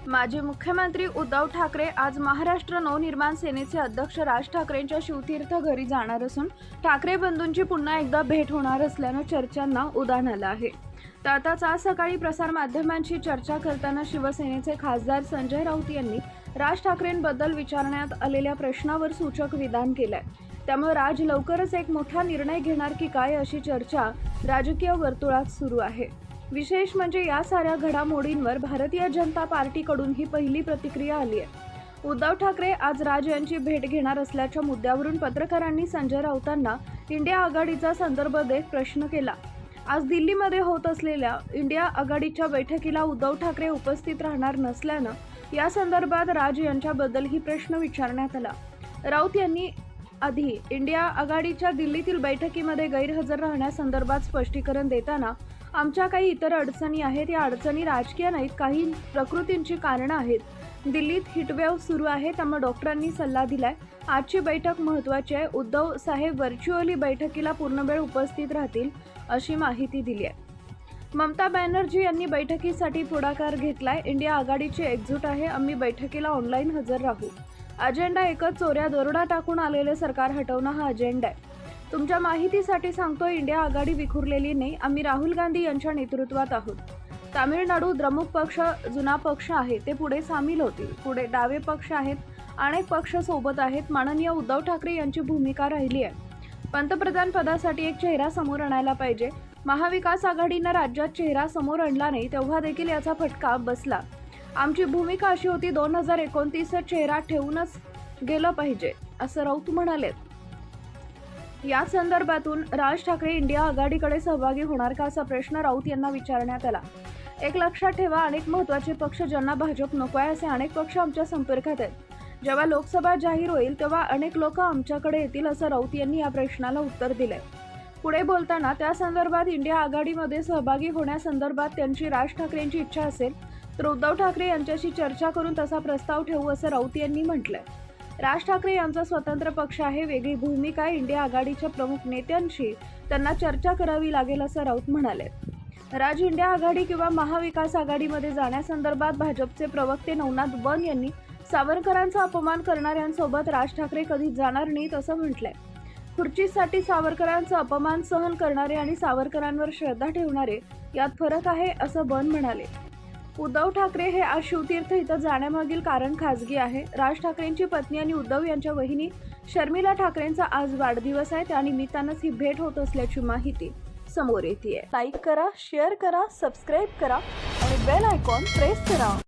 माजी मुख्यमंत्री उद्धव ठाकरे आज महाराष्ट्र नवनिर्माण सेनेचे अध्यक्ष राज ठाकरेंच्या शिवतीर्थ घरी जाणार असून ठाकरे बंधूंची पुन्हा एकदा भेट होणार असल्यानं चर्चांना उधाण आलं आहे। त्यातच आज सकाळी प्रसारमाध्यमांशी चर्चा करताना शिवसेनेचे खासदार संजय राऊत यांनी राज ठाकरेंबद्दल विचारण्यात आलेल्या प्रश्नावर सूचक विधान केलंय। त्यामुळे राज लवकरच एक मोठा निर्णय घेणार की काय अशी चर्चा राजकीय वर्तुळात सुरू आहे। विशेष म्हणजे या साऱ्या घडामोडींवर भारतीय जनता पार्टीकडून ही पहिली प्रतिक्रिया आली आहे। उद्धव ठाकरे आज राज यांची भेट घेणार असल्याच्या मुद्द्यावरून पत्रकारांनी संजय राऊतांना इंडिया आघाडीचा संदर्भ देत प्रश्न केला। आज दिल्लीमध्ये होत असलेल्या इंडिया आघाडीच्या बैठकीला उद्धव ठाकरे उपस्थित राहणार नसल्यानं या संदर्भात राज यांच्याबद्दल ही प्रश्न विचारण्यात आला। राऊत यांनी आधी इंडिया आघाडीच्या दिल्लीतील बैठकीमध्ये गैरहजर राहण्यासंदर्भात स्पष्टीकरण देताना आमच्या काही इतर अडचणी आहेत, या अडचणी राजकीय नाहीत, काही प्रकृतींची कारणं आहेत। दिल्लीत हिटवेव्ह सुरू आहे, त्यामुळे डॉक्टरांनी सल्ला दिलाय। आजची बैठक महत्त्वाची आहे। उद्धव साहेब व्हर्च्युअली बैठकीला पूर्ण वेळ उपस्थित राहतील अशी माहिती दिली आहे। ममता बॅनर्जी यांनी बैठकीसाठी पुढाकार घेतलाय। इंडिया आघाडीची एकजूट आहे, आम्ही बैठकीला ऑनलाईन हजर राहू। अजेंडा एकच, चोऱ्या दरोडा टाकून आलेले सरकार हटवणं हा अजेंडा आहे। तुमच्या माहितीसाठी सांगतो, इंडिया आघाडी विखुरलेली नाही, आम्ही राहुल गांधी यांच्या नेतृत्वात आहोत। तामिळनाडू द्रमुक पक्ष जुना पक्ष आहे, ते पुढे सामील होतील। पुढे डावे पक्ष आहेत, अनेक पक्ष सोबत आहेत। माननीय उद्धव ठाकरे यांची भूमिका राहिली आहे, पंतप्रधान पदासाठी एक चेहरा समोर आणायला पाहिजे। महाविकास आघाडीनं राज्यात चेहरा समोर आणला नाही, तेव्हा देखील याचा फटका बसला। आमची भूमिका अशी होती, 2029 चेहरा ठेवूनच गेलं पाहिजे असं राऊत म्हणाले। या संदर्भातून राज ठाकरे इंडिया आघाडीकडे सहभागी होणार का असा प्रश्न राऊत यांना विचारण्यात आला। एक लक्षात ठेवा, अनेक महत्त्वाचे पक्ष ज्यांना भाजप नको आहे असे अनेक पक्ष आमच्या संपर्कात आहेत। जेव्हा लोकसभा जाहीर होईल तेव्हा अनेक लोक आमच्याकडे येतील असं राऊत यांनी या प्रश्नाला उत्तर दिलंय। पुढे बोलताना त्या संदर्भात इंडिया आघाडीमध्ये सहभागी होण्यासंदर्भात त्यांची राज ठाकरेंची इच्छा असेल तर उद्धव ठाकरे यांच्याशी चर्चा करून तसा प्रस्ताव ठेवू असं राऊत यांनी म्हटलंय। राज ठाकरे यांचा स्वतंत्र पक्ष आहे, वेगळी भूमिका आहे। इंडिया आघाडीच्या प्रमुख नेत्यांशी त्यांना चर्चा करावी लागेल असं राऊत म्हणाले। राज इंडिया आघाडी किंवा महाविकास आघाडीमध्ये जाण्यासंदर्भात भाजपचे प्रवक्ते नवनाथ वन यांनी सावरकरांचा अपमान करणाऱ्यांसोबत राज ठाकरे कधीच जाणार नाहीत असं म्हटलंय। खुर्चीसाठी सावरकरांचा अपमान सहन करणारे आणि सावरकरांवर श्रद्धा ठेवणारे यात फरक आहे असं वन म्हणाले। उद्धव ठाकरे हे आज शिवतीर्थ इथं जाण्यामागील कारण खासगी आहे। राज ठाकरेंची पत्नी आणि उद्धव यांच्या वहिनी शर्मिला ठाकरेंचा आज वाढदिवस आहे, त्यानिमित्तानंच ही भेट होत असल्याची माहिती समोर येते। लाईक करा, शेअर करा, सबस्क्राईब करा आणि बेल आयकॉन प्रेस करा।